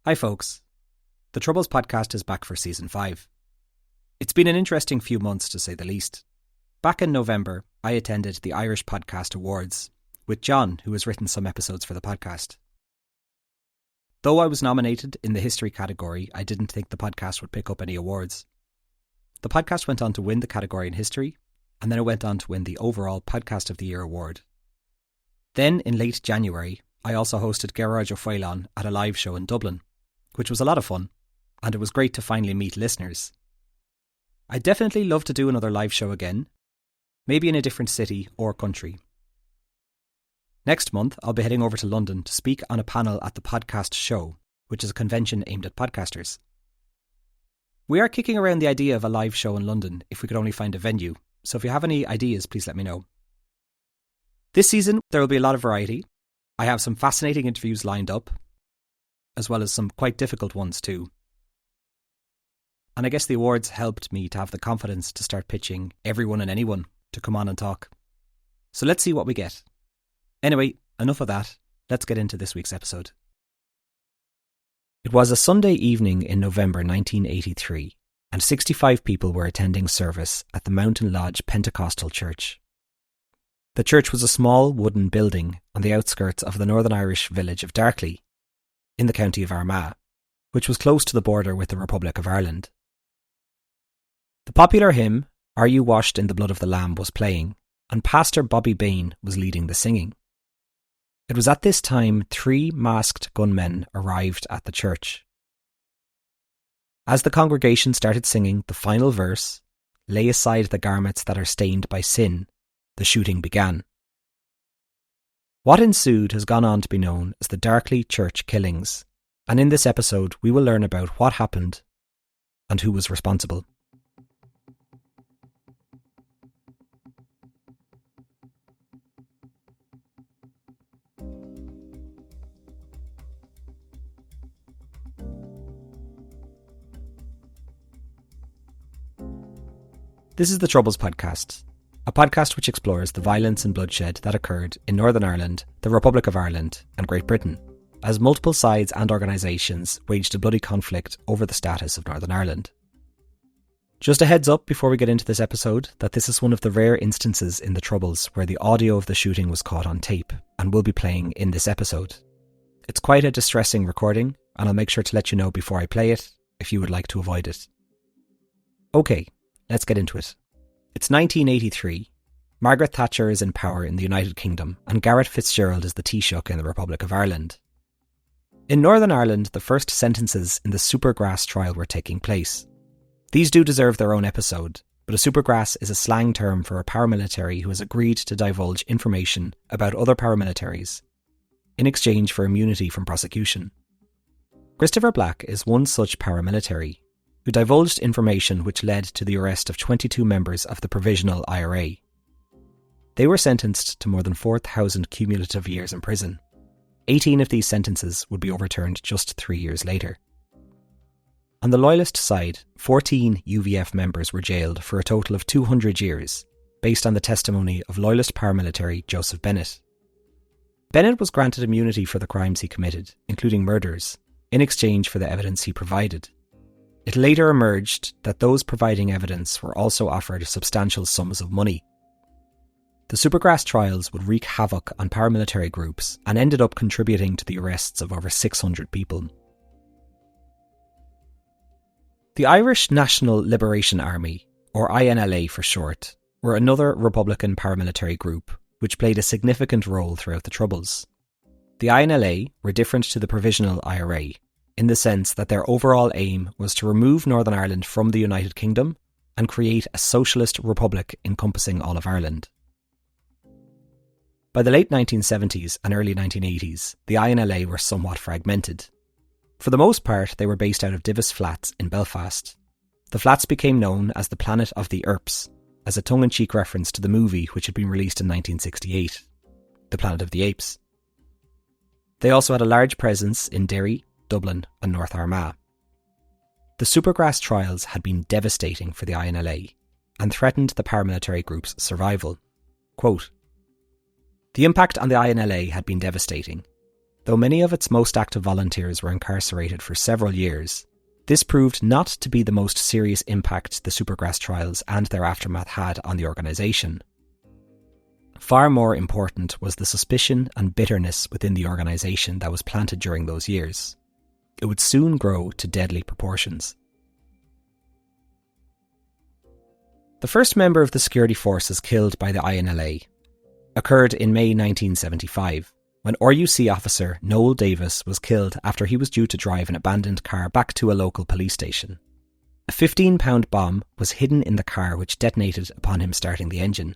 Hi folks, the Troubles podcast is back for season 5. It's been an interesting few months to say the least. Back in November, I attended the Irish Podcast Awards with John, who has written some episodes for the podcast. Though I was nominated in the history category, I didn't think the podcast would pick up any awards. The podcast went on to win the category in history, and then it went on to win the overall Podcast of the Year award. Then, in late January, I also hosted Garage O'Foilon at a live show in Dublin, which was a lot of fun, and it was great to finally meet listeners. I'd definitely love to do another live show again, maybe in a different city or country. Next month, I'll be heading over to London to speak on a panel at the Podcast Show, which is a convention aimed at podcasters. We are kicking around the idea of a live show in London if we could only find a venue, so if you have any ideas, please let me know. This season, there will be a lot of variety. I have some fascinating interviews lined up, as well as some quite difficult ones too. And I guess the awards helped me to have the confidence to start pitching everyone and anyone to come on and talk. So let's see what we get. Anyway, enough of that. Let's get into this week's episode. It was a Sunday evening in November 1983, and 65 people were attending service at the Mountain Lodge Pentecostal Church. The church was a small wooden building on the outskirts of the Northern Irish village of Darkley, in the county of Armagh, which was close to the border with the Republic of Ireland. The popular hymn, Are You Washed in the Blood of the Lamb, was playing, and Pastor Bobby Bain was leading the singing. It was at this time 3 masked gunmen arrived at the church. As the congregation started singing the final verse, Lay aside the garments that are stained by sin, the shooting began. What ensued has gone on to be known as the Darkley Church Killings, and in this episode we will learn about what happened and who was responsible. This is the Troubles podcast, a podcast which explores the violence and bloodshed that occurred in Northern Ireland, the Republic of Ireland and Great Britain, as multiple sides and organisations waged a bloody conflict over the status of Northern Ireland. Just a heads up before we get into this episode that this is one of the rare instances in the Troubles where the audio of the shooting was caught on tape and will be playing in this episode. It's quite a distressing recording, and I'll make sure to let you know before I play it if you would like to avoid it. Okay. Let's get into it. It's 1983. Margaret Thatcher is in power in the United Kingdom and Garret FitzGerald is the Taoiseach in the Republic of Ireland. In Northern Ireland, the first sentences in the Supergrass trial were taking place. These do deserve their own episode, but a supergrass is a slang term for a paramilitary who has agreed to divulge information about other paramilitaries in exchange for immunity from prosecution. Christopher Black is one such paramilitary who divulged information which led to the arrest of 22 members of the Provisional IRA. They were sentenced to more than 4,000 cumulative years in prison. 18 of these sentences would be overturned just 3 years later. On the Loyalist side, 14 UVF members were jailed for a total of 200 years, based on the testimony of Loyalist paramilitary Joseph Bennett. Bennett was granted immunity for the crimes he committed, including murders, in exchange for the evidence he provided. It later emerged that those providing evidence were also offered substantial sums of money. The Supergrass trials would wreak havoc on paramilitary groups and ended up contributing to the arrests of over 600 people. The Irish National Liberation Army, or INLA for short, were another Republican paramilitary group which played a significant role throughout the Troubles. The INLA were different to the Provisional IRA, in the sense that their overall aim was to remove Northern Ireland from the United Kingdom and create a socialist republic encompassing all of Ireland. By the late 1970s and early 1980s, the INLA were somewhat fragmented. For the most part, they were based out of Divis Flats in Belfast. The flats became known as the Planet of the Earps, as a tongue-in-cheek reference to the movie which had been released in 1968, The Planet of the Apes. They also had a large presence in Derry, Dublin and North Armagh. The Supergrass trials had been devastating for the INLA and threatened the paramilitary group's survival. Quote, "The impact on the INLA had been devastating. Though many of its most active volunteers were incarcerated for several years, this proved not to be the most serious impact the Supergrass trials and their aftermath had on the organisation. Far more important was the suspicion and bitterness within the organisation that was planted during those years. It would soon grow to deadly proportions. The first member of the security forces killed by the INLA occurred in May 1975, when RUC officer Noel Davis was killed after he was due to drive an abandoned car back to a local police station. A 15-pound bomb was hidden in the car, which detonated upon him starting the engine.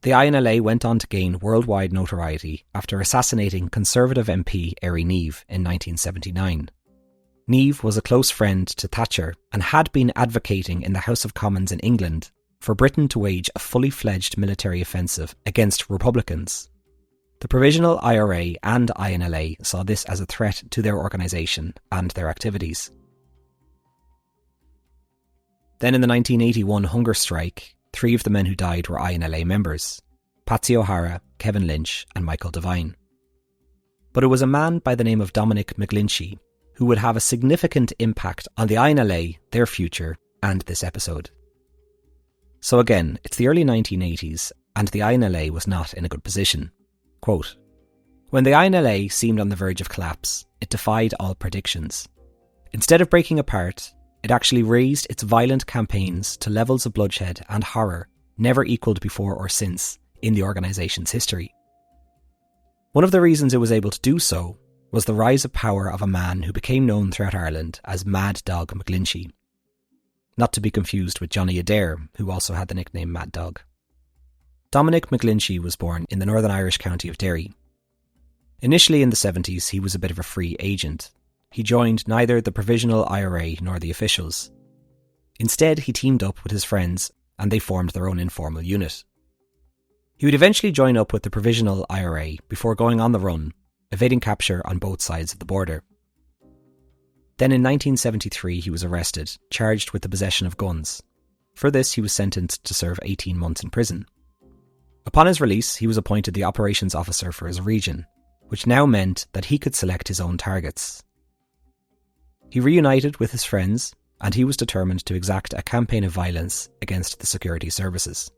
The INLA went on to gain worldwide notoriety after assassinating Conservative MP Eiré Neave in 1979. Neave was a close friend to Thatcher and had been advocating in the House of Commons in England for Britain to wage a fully fledged military offensive against Republicans. The Provisional IRA and INLA saw this as a threat to their organisation and their activities. Then in the 1981 hunger strike, 3 of the men who died were INLA members: Patsy O'Hara, Kevin Lynch and Michael Devine. But it was a man by the name of Dominic McGlinchey who would have a significant impact on the INLA, their future, and this episode. So again, it's the early 1980s and the INLA was not in a good position. Quote, "When the INLA seemed on the verge of collapse, it defied all predictions. Instead of breaking apart, it actually raised its violent campaigns to levels of bloodshed and horror never equalled before or since in the organisation's history. One of the reasons it was able to do so was the rise of power of a man who became known throughout Ireland as Mad Dog McGlinchey. Not to be confused with Johnny Adair, who also had the nickname Mad Dog. Dominic McGlinchey was born in the Northern Irish county of Derry. Initially in the 70s, he was a bit of a free agent. He joined neither the Provisional IRA nor the officials. Instead, he teamed up with his friends and they formed their own informal unit. He would eventually join up with the Provisional IRA before going on the run, evading capture on both sides of the border. Then in 1973 he was arrested, charged with the possession of guns. For this he was sentenced to serve 18 months in prison. Upon his release he was appointed the operations officer for his region, which now meant that he could select his own targets. He reunited with his friends and he was determined to exact a campaign of violence against the security services.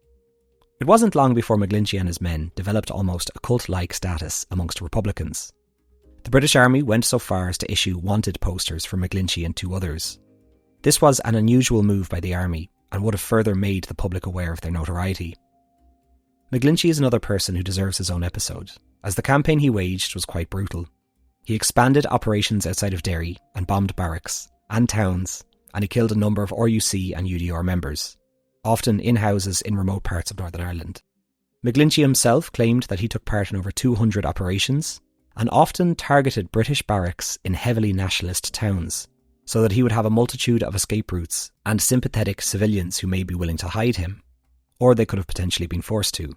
It wasn't long before McGlinchey and his men developed almost a cult-like status amongst Republicans. The British Army went so far as to issue wanted posters for McGlinchey and 2 others. This was an unusual move by the Army and would have further made the public aware of their notoriety. McGlinchey is another person who deserves his own episode, as the campaign he waged was quite brutal. He expanded operations outside of Derry and bombed barracks and towns, and he killed a number of RUC and UDR members, often in houses in remote parts of Northern Ireland. McGlinchey himself claimed that he took part in over 200 operations and often targeted British barracks in heavily nationalist towns, so that he would have a multitude of escape routes and sympathetic civilians who may be willing to hide him, or they could have potentially been forced to.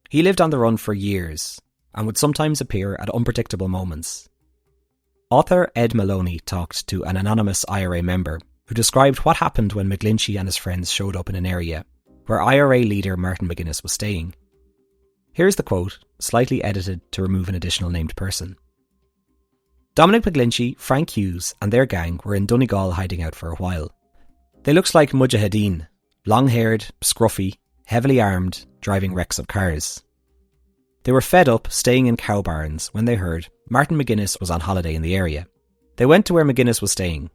He lived on the run for years and would sometimes appear at unpredictable moments. Author Ed Maloney talked to an anonymous IRA member who described what happened when McGlinchey and his friends showed up in an area where IRA leader Martin McGuinness was staying. Here's the quote, slightly edited to remove an additional named person. "Dominic McGlinchey, Frank Hughes and their gang were in Donegal hiding out for a while. They looked like mujahideen, long-haired, scruffy, heavily armed, driving wrecks of cars. They were fed up staying in cow barns when they heard Martin McGuinness was on holiday in the area. They went to where McGuinness was staying.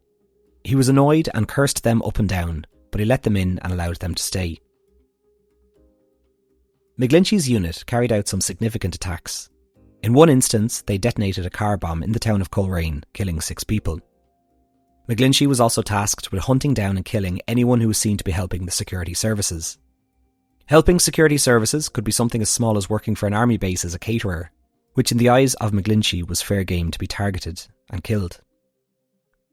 He was annoyed and cursed them up and down, but he let them in and allowed them to stay." McGlinchey's unit carried out some significant attacks. In one instance, they detonated a car bomb in the town of Coleraine, killing 6 people. McGlinchey was also tasked with hunting down and killing anyone who was seen to be helping the security services. Helping security services could be something as small as working for an army base as a caterer, which in the eyes of McGlinchey was fair game to be targeted and killed.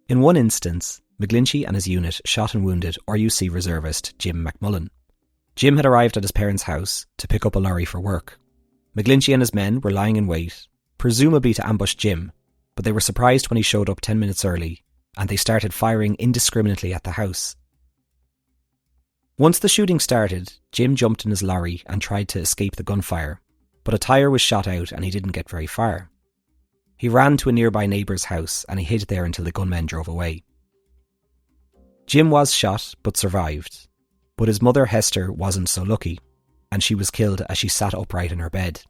In one instance, McGlinchey and his unit shot and wounded RUC reservist Jim McMullen. Jim had arrived at his parents' house to pick up a lorry for work. McGlinchey and his men were lying in wait, presumably to ambush Jim, but they were surprised when he showed up 10 minutes early, and they started firing indiscriminately at the house. Once the shooting started, Jim jumped in his lorry and tried to escape the gunfire, but a tyre was shot out and he didn't get very far. He ran to a nearby neighbour's house and he hid there until the gunmen drove away. Jim was shot but survived, but his mother Hester wasn't so lucky, and she was killed as she sat upright in her bed.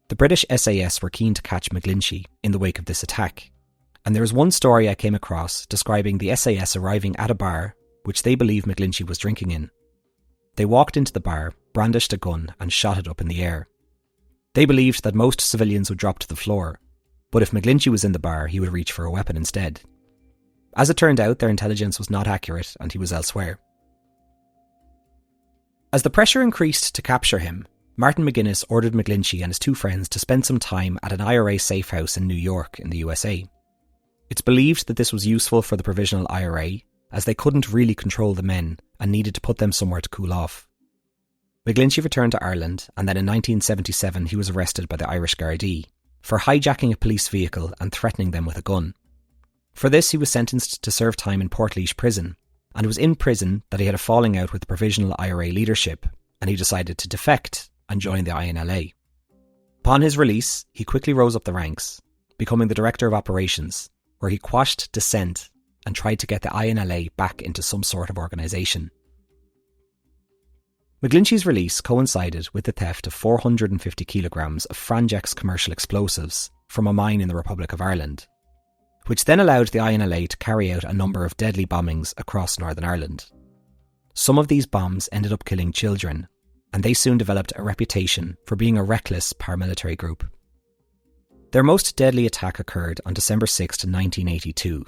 The British SAS were keen to catch McGlinchey in the wake of this attack, and there is one story I came across describing the SAS arriving at a bar which they believe McGlinchey was drinking in. They walked into the bar, brandished a gun and shot it up in the air. They believed that most civilians would drop to the floor, but if McGlinchey was in the bar, he would reach for a weapon instead. As it turned out, their intelligence was not accurate and he was elsewhere. As the pressure increased to capture him, Martin McGuinness ordered McGlinchey and his two friends to spend some time at an IRA safe house in New York in the USA. It's believed that this was useful for the Provisional IRA, as they couldn't really control the men and needed to put them somewhere to cool off. McGlinchey returned to Ireland, and then in 1977 he was arrested by the Irish Gardaí for hijacking a police vehicle and threatening them with a gun. For this he was sentenced to serve time in Portlaoise prison, and it was in prison that he had a falling out with the Provisional IRA leadership, and he decided to defect and join the INLA. Upon his release, he quickly rose up the ranks, becoming the Director of Operations, where he quashed dissent and tried to get the INLA back into some sort of organisation. McGlinchey's release coincided with the theft of 450 kilograms of Franjex commercial explosives from a mine in the Republic of Ireland, which then allowed the INLA to carry out a number of deadly bombings across Northern Ireland. Some of these bombs ended up killing children, and they soon developed a reputation for being a reckless paramilitary group. Their most deadly attack occurred on December 6, 1982,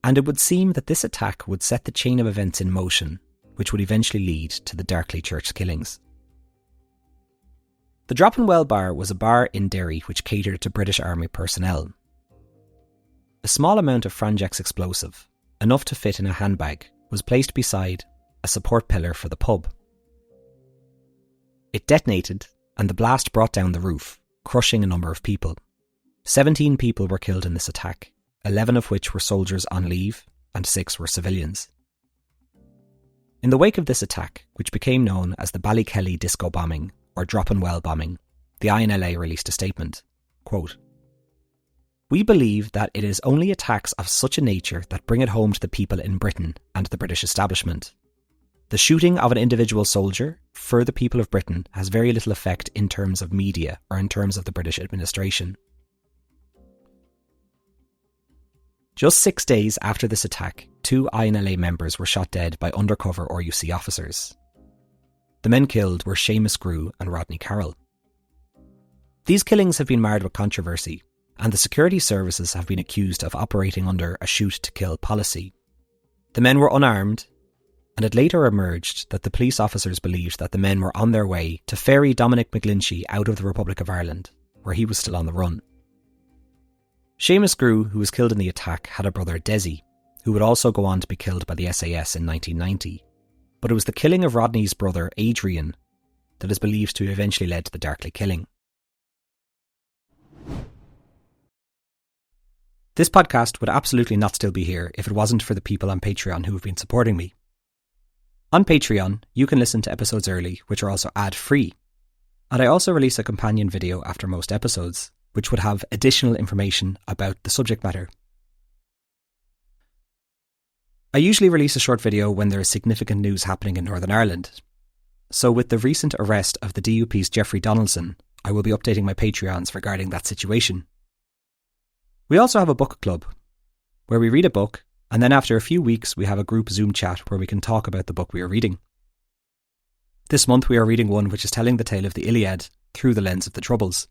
and it would seem that this attack would set the chain of events in motion, which would eventually lead to the Darkley Church killings. The Drop and Well bar was a bar in Derry which catered to British Army personnel. A small amount of Franjex explosive, enough to fit in a handbag, was placed beside a support pillar for the pub. It detonated, and the blast brought down the roof, crushing a number of people. 17 people were killed in this attack, 11 of which were soldiers on leave, and 6 were civilians. In the wake of this attack, which became known as the Ballykelly disco bombing, or Drop and Well bombing, the INLA released a statement, quote, "We believe that it is only attacks of such a nature that bring it home to the people in Britain and the British establishment. The shooting of an individual soldier for the people of Britain has very little effect in terms of media or in terms of the British administration." Just 6 days after this attack, 2 INLA members were shot dead by undercover RUC officers. The men killed were Seamus Grew and Rodney Carroll. These killings have been marred with controversy, and the security services have been accused of operating under a shoot-to-kill policy. The men were unarmed, and it later emerged that the police officers believed that the men were on their way to ferry Dominic McGlinchey out of the Republic of Ireland, where he was still on the run. Seamus Grew, who was killed in the attack, had a brother Desi, who would also go on to be killed by the SAS in 1990. But it was the killing of Rodney's brother Adrian that is believed to have eventually led to the Darkley killing. This podcast would absolutely not still be here if it wasn't for the people on Patreon who have been supporting me. On Patreon, you can listen to episodes early, which are also ad-free. And I also release a companion video after most episodes, which would have additional information about the subject matter. I usually release a short video when there is significant news happening in Northern Ireland. So with the recent arrest of the DUP's Jeffrey Donaldson, I will be updating my Patreons regarding that situation. We also have a book club, where we read a book, and then after a few weeks we have a group Zoom chat where we can talk about the book we are reading. This month we are reading one which is telling the tale of the Iliad through the lens of the Troubles.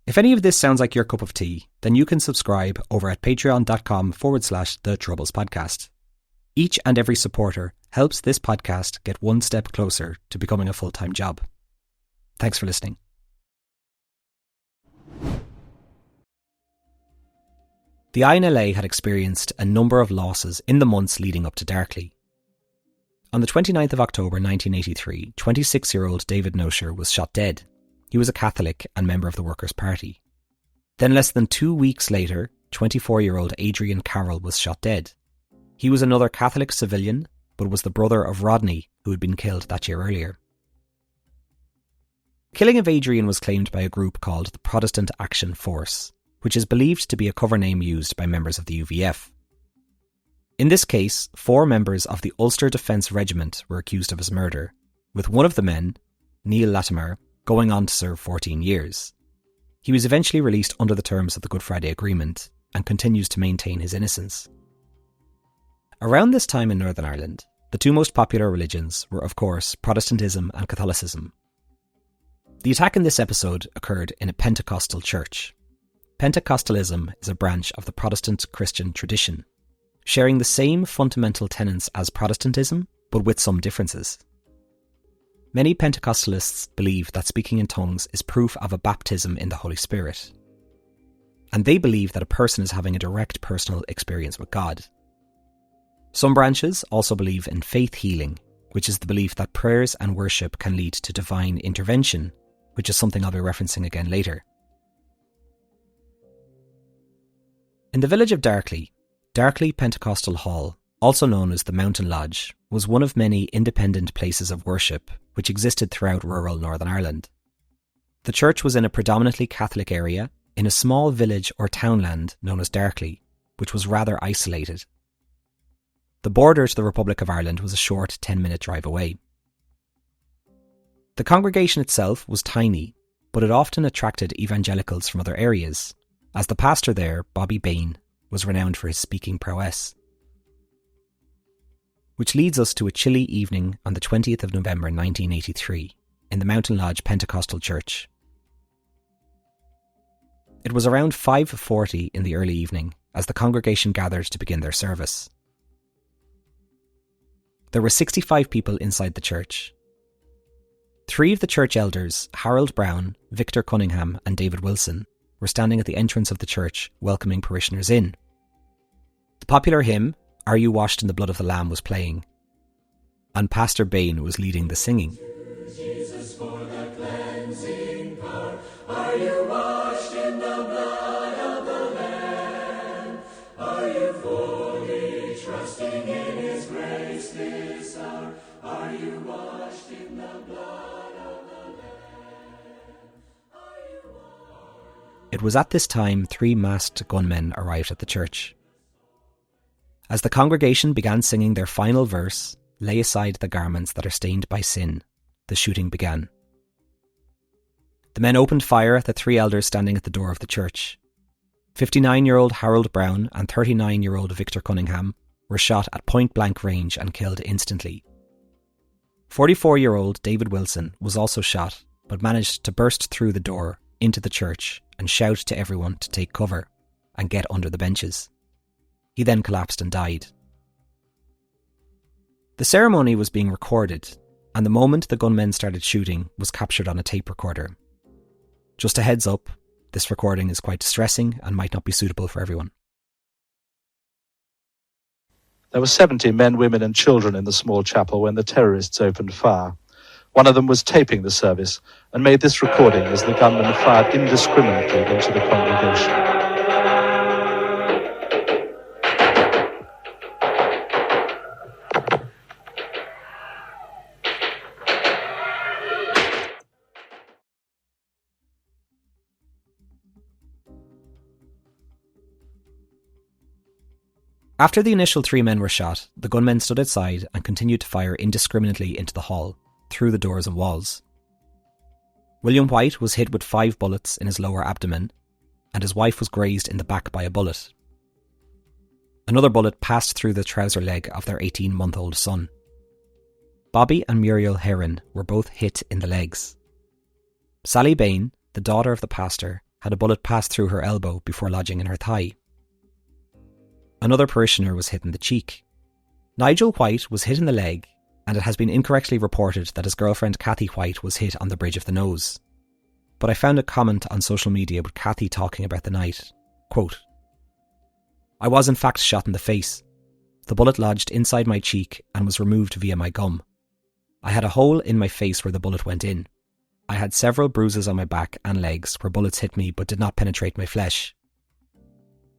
If any of this sounds like your cup of tea, then you can subscribe over at patreon.com/The Troubles Podcast. Each and every supporter helps this podcast get one step closer to becoming a full-time job. Thanks for listening. The INLA had experienced a number of losses in the months leading up to Darkley. On the 29th of October 1983, 26-year-old David Nosher was shot dead. He was a Catholic and member of the Workers' Party. Then less than 2 weeks later, 24-year-old Adrian Carroll was shot dead. He was another Catholic civilian, but was the brother of Rodney, who had been killed that year earlier. The killing of Adrian was claimed by a group called the Protestant Action Force, which is believed to be a cover name used by members of the UVF. In this case, 4 members of the Ulster Defence Regiment were accused of his murder, with one of the men, Neil Latimer, going on to serve 14 years. He was eventually released under the terms of the Good Friday Agreement and continues to maintain his innocence. Around this time in Northern Ireland, the 2 most popular religions were, of course, Protestantism and Catholicism. The attack in this episode occurred in a Pentecostal church. Pentecostalism is a branch of the Protestant Christian tradition, sharing the same fundamental tenets as Protestantism, but with some differences. Many Pentecostalists believe that speaking in tongues is proof of a baptism in the Holy Spirit. And they believe that a person is having a direct personal experience with God. Some branches also believe in faith healing, which is the belief that prayers and worship can lead to divine intervention, which is something I'll be referencing again later. In the village of Darkley, Darkley Pentecostal Hall, also known as the Mountain Lodge, was one of many independent places of worship which existed throughout rural Northern Ireland. The church was in a predominantly Catholic area in a small village or townland known as Darkley, which was rather isolated. The border to the Republic of Ireland was a short 10-minute drive away. The congregation itself was tiny, but it often attracted evangelicals from other areas, as the pastor there, Bobby Bain, was renowned for his speaking prowess. Which leads us to a chilly evening on the 20th of November 1983 in the Mountain Lodge Pentecostal Church. It was around 5:40 in the early evening as the congregation gathered to begin their service. There were 65 people inside the church. 3 of the church elders, Harold Brown, Victor Cunningham and David Wilson, were standing at the entrance of the church welcoming parishioners in. The popular hymn, Are You Washed in the Blood of the Lamb, was playing, and Pastor Bain was leading the singing. Jesus, for the cleansing power, are you washed in the blood of the Lamb? Are you fully trusting in His grace this hour? Are you washed in the blood of the Lamb? Are you washed? It was at this time 3 masked gunmen arrived at the church. As the congregation began singing their final verse, Lay aside the garments that are stained by sin, the shooting began. The men opened fire at the 3 elders standing at the door of the church. 59-year-old Harold Brown and 39-year-old Victor Cunningham were shot at point-blank range and killed instantly. 44-year-old David Wilson was also shot, but managed to burst through the door into the church and shout to everyone to take cover and get under the benches. He then collapsed and died. The ceremony was being recorded, and the moment the gunmen started shooting was captured on a tape recorder. Just a heads up, this recording is quite distressing and might not be suitable for everyone. There were 70 men, women and children in the small chapel when the terrorists opened fire. One of them was taping the service and made this recording as the gunmen fired indiscriminately into the congregation. After the initial 3 men were shot, the gunmen stood outside and continued to fire indiscriminately into the hall, through the doors and walls. William White was hit with 5 bullets in his lower abdomen, and his wife was grazed in the back by a bullet. Another bullet passed through the trouser leg of their 18-month-old son. Bobby and Muriel Heron were both hit in the legs. Sally Bain, the daughter of the pastor, had a bullet pass through her elbow before lodging in her thigh. Another parishioner was hit in the cheek. Nigel White was hit in the leg, and it has been incorrectly reported that his girlfriend Kathy White was hit on the bridge of the nose. But I found a comment on social media with Kathy talking about the night. Quote, I was in fact shot in the face. The bullet lodged inside my cheek and was removed via my gum. I had a hole in my face where the bullet went in. I had several bruises on my back and legs where bullets hit me but did not penetrate my flesh.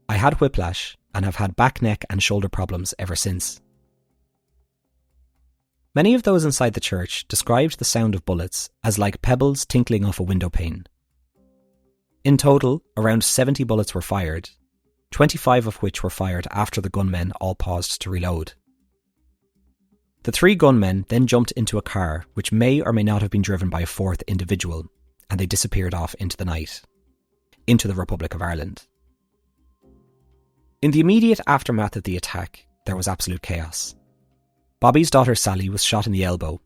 I had whiplash and have had back, neck and shoulder problems ever since. Many of those inside the church described the sound of bullets as like pebbles tinkling off a window pane. In total, around 70 bullets were fired, 25 of which were fired after the gunmen all paused to reload. The 3 gunmen then jumped into a car which may or may not have been driven by a 4th individual, and they disappeared off into the night, into the Republic of Ireland. In the immediate aftermath of the attack, there was absolute chaos. Bobby's daughter Sally was shot in the elbow,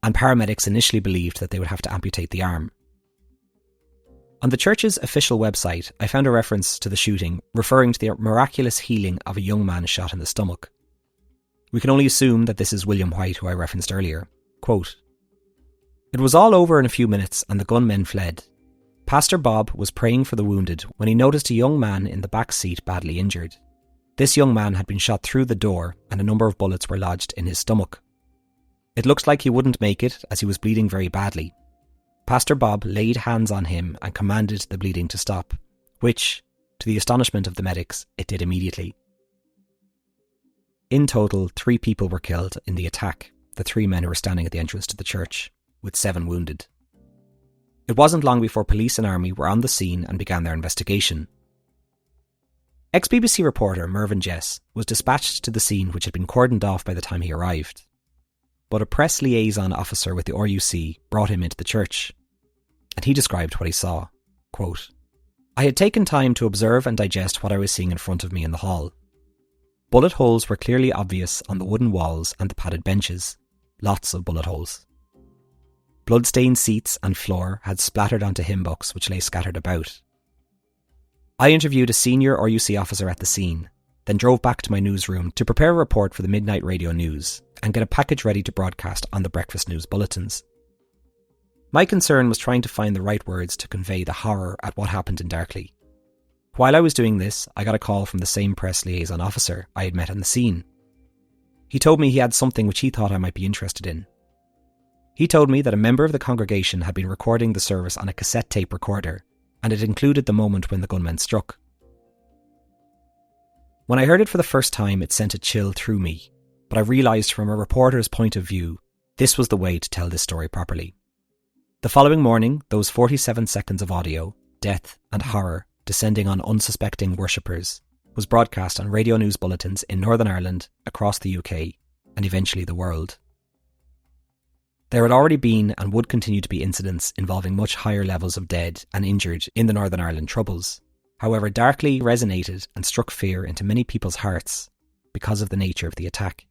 and paramedics initially believed that they would have to amputate the arm. On the church's official website, I found a reference to the shooting referring to the miraculous healing of a young man shot in the stomach. We can only assume that this is William White, who I referenced earlier. Quote, "It was all over in a few minutes and the gunmen fled. Pastor Bob was praying for the wounded when he noticed a young man in the back seat badly injured. This young man had been shot through the door and a number of bullets were lodged in his stomach. It looked like he wouldn't make it as he was bleeding very badly. Pastor Bob laid hands on him and commanded the bleeding to stop, which, to the astonishment of the medics, it did immediately. In total, 3 people were killed in the attack, the 3 men who were standing at the entrance to the church, with 7 wounded. It wasn't long before police and army were on the scene and began their investigation. Ex-BBC reporter Mervyn Jess was dispatched to the scene, which had been cordoned off by the time he arrived. But a press liaison officer with the RUC brought him into the church, and he described what he saw. Quote, "I had taken time to observe and digest what I was seeing in front of me in the hall. Bullet holes were clearly obvious on the wooden walls and the padded benches. Lots of bullet holes. Blood-stained seats and floor had splattered onto hymn books which lay scattered about. I interviewed a senior RUC officer at the scene, then drove back to my newsroom to prepare a report for the midnight radio news and get a package ready to broadcast on the breakfast news bulletins. My concern was trying to find the right words to convey the horror at what happened in Darkley. While I was doing this, I got a call from the same press liaison officer I had met on the scene. He told me he had something which he thought I might be interested in. He told me that a member of the congregation had been recording the service on a cassette tape recorder, and it included the moment when the gunmen struck. When I heard it for the first time, it sent a chill through me, but I realised from a reporter's point of view, this was the way to tell this story properly. The following morning, those 47 seconds of audio, death and horror descending on unsuspecting worshippers, was broadcast on radio news bulletins in Northern Ireland, across the UK, and eventually the world. There had already been and would continue to be incidents involving much higher levels of dead and injured in the Northern Ireland Troubles. However, Darkley resonated and struck fear into many people's hearts because of the nature of the attack.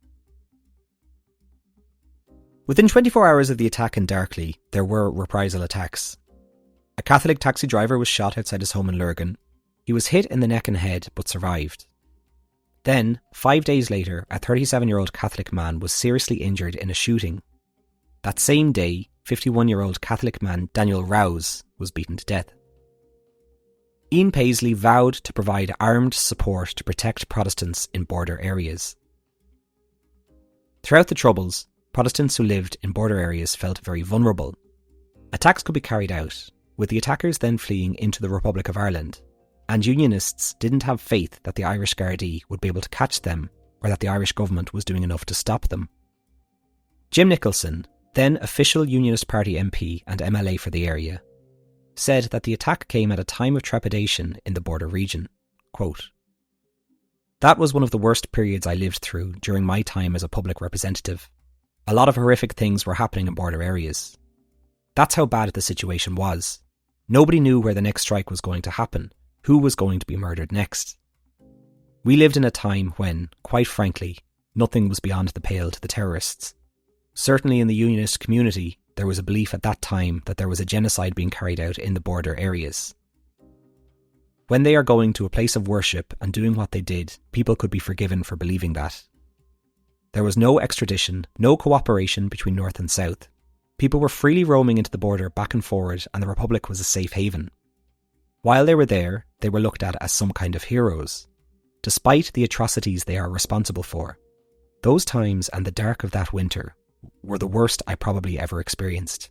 Within 24 hours of the attack in Darkley, there were reprisal attacks. A Catholic taxi driver was shot outside his home in Lurgan. He was hit in the neck and head but survived. Then, 5 days later, a 37-year-old Catholic man was seriously injured in a shooting. That same day, 51-year-old Catholic man Daniel Rouse was beaten to death. Ian Paisley vowed to provide armed support to protect Protestants in border areas. Throughout the Troubles, Protestants who lived in border areas felt very vulnerable. Attacks could be carried out, with the attackers then fleeing into the Republic of Ireland, and Unionists didn't have faith that the Irish Gardaí would be able to catch them or that the Irish government was doing enough to stop them. Jim Nicholson, then official Unionist Party MP and MLA for the area, said that the attack came at a time of trepidation in the border region. Quote, "That was one of the worst periods I lived through during my time as a public representative. A lot of horrific things were happening in border areas. That's how bad the situation was. Nobody knew where the next strike was going to happen, who was going to be murdered next. We lived in a time when, quite frankly, nothing was beyond the pale to the terrorists. Certainly in the Unionist community, there was a belief at that time that there was a genocide being carried out in the border areas. When they are going to a place of worship and doing what they did, people could be forgiven for believing that. There was no extradition, no cooperation between North and South. People were freely roaming into the border back and forward, and the Republic was a safe haven. While they were there, they were looked at as some kind of heroes, despite the atrocities they are responsible for. Those times and the dark of that winter were the worst I probably ever experienced."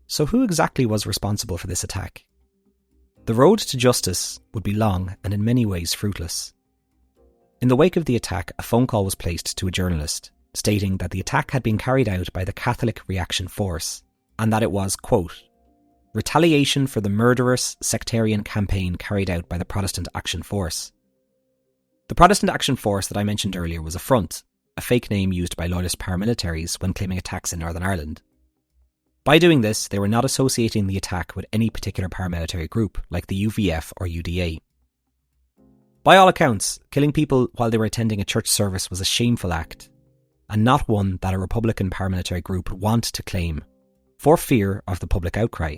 So who exactly was responsible for this attack? The road to justice would be long and in many ways fruitless. In the wake of the attack, a phone call was placed to a journalist, stating that the attack had been carried out by the Catholic Reaction Force, and that it was, quote, retaliation for the murderous sectarian campaign carried out by the Protestant Action Force. The Protestant Action Force that I mentioned earlier was a front, a fake name used by loyalist paramilitaries when claiming attacks in Northern Ireland. By doing this, they were not associating the attack with any particular paramilitary group, like the UVF or UDA. By all accounts, killing people while they were attending a church service was a shameful act, and not one that a Republican paramilitary group would want to claim, for fear of the public outcry.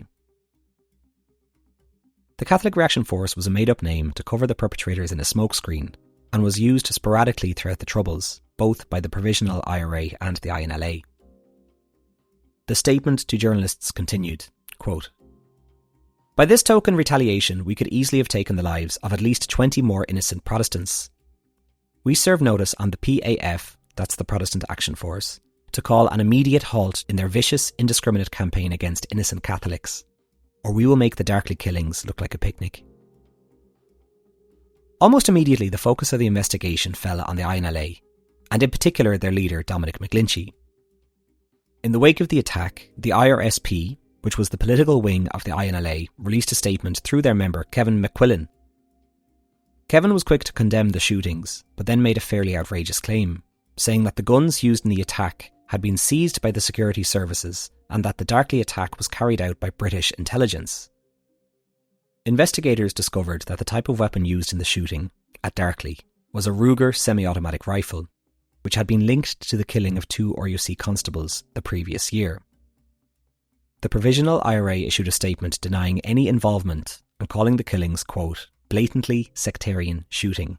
The Catholic Reaction Force was a made-up name to cover the perpetrators in a smokescreen, and was used sporadically throughout the Troubles, both by the Provisional IRA and the INLA. The statement to journalists continued, quote, by this token retaliation, we could easily have taken the lives of at least 20 more innocent Protestants. We serve notice on the PAF, that's the Protestant Action Force, to call an immediate halt in their vicious, indiscriminate campaign against innocent Catholics, or we will make the Darkley Killings look like a picnic. Almost immediately, the focus of the investigation fell on the INLA, and in particular their leader, Dominic McGlinchey. In the wake of the attack, the IRSP, which was the political wing of the INLA, released a statement through their member, Kevin McQuillan. Kevin was quick to condemn the shootings, but then made a fairly outrageous claim, saying that the guns used in the attack had been seized by the security services and that the Darkley attack was carried out by British intelligence. Investigators discovered that the type of weapon used in the shooting at Darkley was a Ruger semi-automatic rifle, which had been linked to the killing of 2 RUC constables the previous year. The Provisional IRA issued a statement denying any involvement and calling the killings, quote, blatantly sectarian shooting.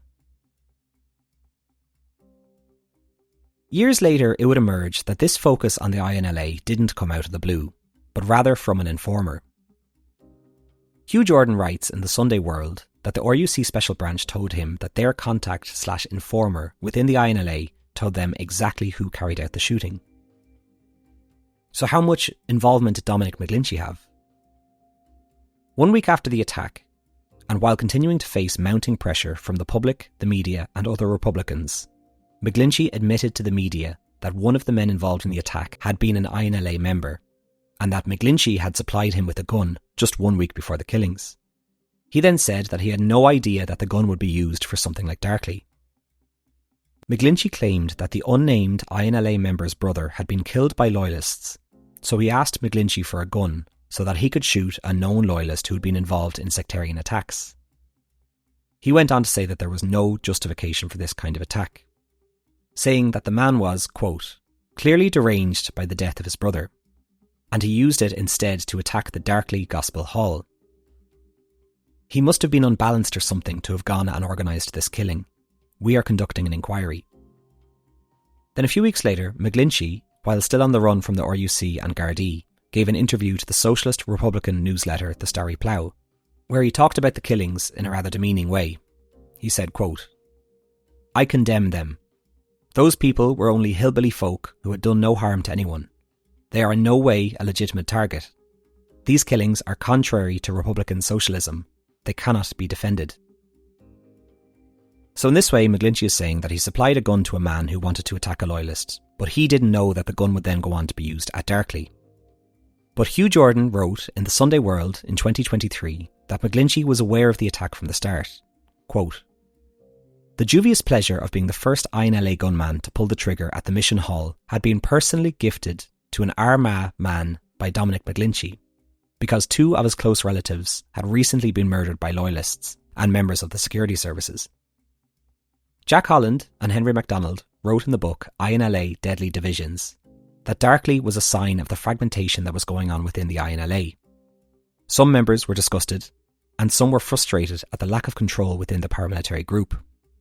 Years later, it would emerge that this focus on the INLA didn't come out of the blue, but rather from an informer. Hugh Jordan writes in the Sunday World that the RUC Special Branch told him that their contact/informer within the INLA told them exactly who carried out the shooting. So how much involvement did Dominic McGlinchey have? 1 week after the attack, and while continuing to face mounting pressure from the public, the media and other Republicans, McGlinchey admitted to the media that one of the men involved in the attack had been an INLA member, and that McGlinchey had supplied him with a gun just 1 week before the killings. He then said that he had no idea that the gun would be used for something like Darkley. McGlinchey claimed that the unnamed INLA member's brother had been killed by loyalists, so he asked McGlinchey for a gun so that he could shoot a known loyalist who had been involved in sectarian attacks. He went on to say that there was no justification for this kind of attack, saying that the man was, quote, clearly deranged by the death of his brother, and he used it instead to attack the Darkley Gospel Hall. He must have been unbalanced or something to have gone and organised this killing. We are conducting an inquiry. Then a few weeks later, McGlinchey, while still on the run from the RUC and Gardaí, gave an interview to the Socialist Republican newsletter The Starry Plough, where he talked about the killings in a rather demeaning way. He said, quote, I condemn them. Those people were only hillbilly folk who had done no harm to anyone. They are in no way a legitimate target. These killings are contrary to Republican socialism. They cannot be defended. So in this way, McGlinchey is saying that he supplied a gun to a man who wanted to attack a loyalist, but he didn't know that the gun would then go on to be used at Darkley. But Hugh Jordan wrote in the Sunday World in 2023 that McGlinchey was aware of the attack from the start. Quote, the dubious pleasure of being the first INLA gunman to pull the trigger at the Mission Hall had been personally gifted to an Armagh man by Dominic McGlinchey, because 2 of his close relatives had recently been murdered by loyalists and members of the security services. Jack Holland and Henry MacDonald wrote in the book INLA Deadly Divisions that Darkley was a sign of the fragmentation that was going on within the INLA. Some members were disgusted, and some were frustrated at the lack of control within the paramilitary group.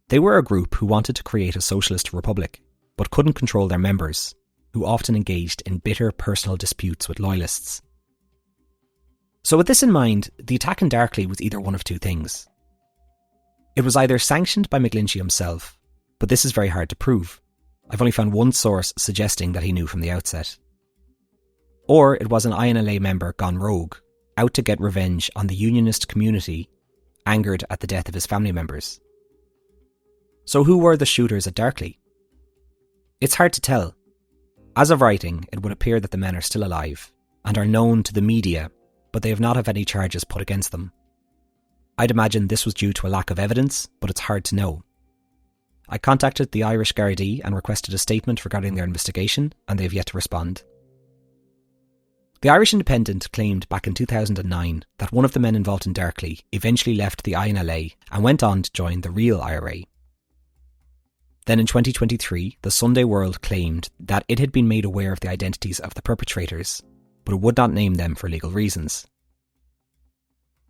They were a group who wanted to create a socialist republic, but couldn't control their members, who often engaged in bitter personal disputes with loyalists. So with this in mind, the attack in Darkley was either one of 2 things. It was either sanctioned by McGlinchey himself, but this is very hard to prove. I've only found one source suggesting that he knew from the outset. Or it was an INLA member gone rogue, out to get revenge on the Unionist community angered at the death of his family members. So who were the shooters at Darkley? It's hard to tell. As of writing, it would appear that the men are still alive and are known to the media, but they have not had any charges put against them. I'd imagine this was due to a lack of evidence, but it's hard to know. I contacted the Irish Gardaí and requested a statement regarding their investigation, and they have yet to respond. The Irish Independent claimed back in 2009 that one of the men involved in Darkley eventually left the INLA and went on to join the real IRA. Then in 2023, the Sunday World claimed that it had been made aware of the identities of the perpetrators, but it would not name them for legal reasons.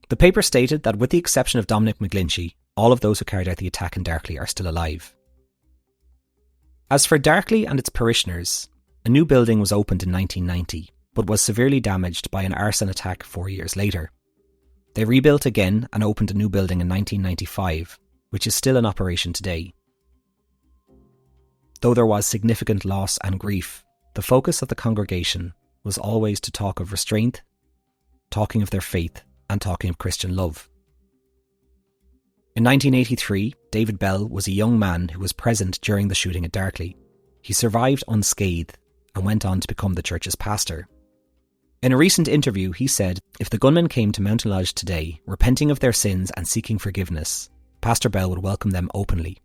The paper stated that with the exception of Dominic McGlinchey, all of those who carried out the attack in Darkley are still alive. As for Darkley and its parishioners, a new building was opened in 1990, but was severely damaged by an arson attack 4 years later. They rebuilt again and opened a new building in 1995, which is still in operation today. Though there was significant loss and grief, the focus of the congregation was always to talk of restraint, talking of their faith, and talking of Christian love. In 1983, David Bell was a young man who was present during the shooting at Darkley. He survived unscathed and went on to become the church's pastor. In a recent interview, he said, if the gunmen came to Mountain Lodge today, repenting of their sins and seeking forgiveness, Pastor Bell would welcome them openly.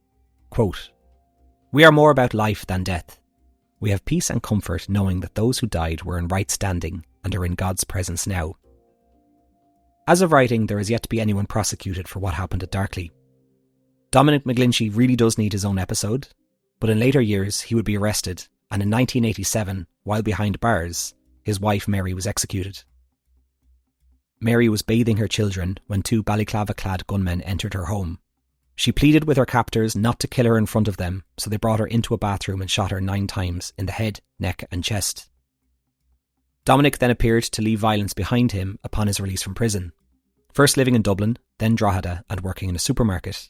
Quote, "We are more about life than death. We have peace and comfort knowing that those who died were in right standing and are in God's presence now." As of writing, there is yet to be anyone prosecuted for what happened at Darkley. Dominic McGlinchey really does need his own episode, but in later years he would be arrested, and in 1987, while behind bars, his wife Mary was executed. Mary was bathing her children when two balaclava-clad gunmen entered her home. She pleaded with her captors not to kill her in front of them, so they brought her into a bathroom and shot her 9 times in the head, neck and chest. Dominic then appeared to leave violence behind him upon his release from prison, first living in Dublin, then Drogheda and working in a supermarket.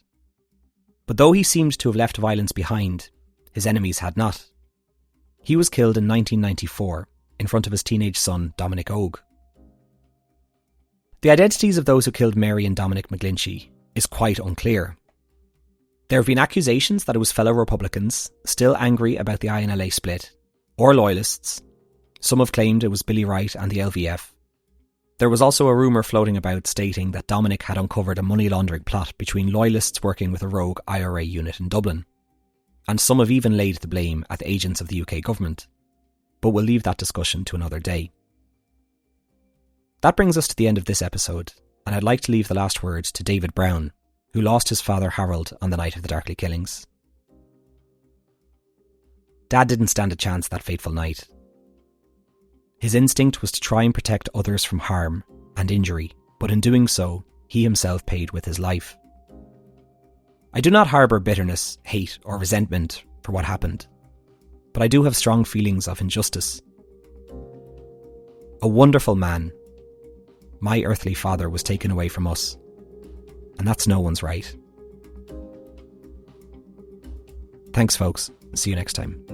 But though he seemed to have left violence behind, his enemies had not. He was killed in 1994 in front of his teenage son Dominic Og. The identities of those who killed Mary and Dominic McGlinchey is quite unclear. There have been accusations that it was fellow Republicans, still angry about the INLA split, or loyalists. Some have claimed it was Billy Wright and the LVF. There was also a rumour floating about stating that Dominic had uncovered a money laundering plot between loyalists working with a rogue IRA unit in Dublin. And some have even laid the blame at the agents of the UK government. But we'll leave that discussion to another day. That brings us to the end of this episode, and I'd like to leave the last word to David Brown, who lost his father Harold on the night of the Darkley Killings. Dad didn't stand a chance that fateful night. His instinct was to try and protect others from harm and injury, but in doing so, he himself paid with his life. I do not harbour bitterness, hate or resentment for what happened, but I do have strong feelings of injustice. A wonderful man, my earthly father, was taken away from us, and that's no one's right. Thanks folks, see you next time.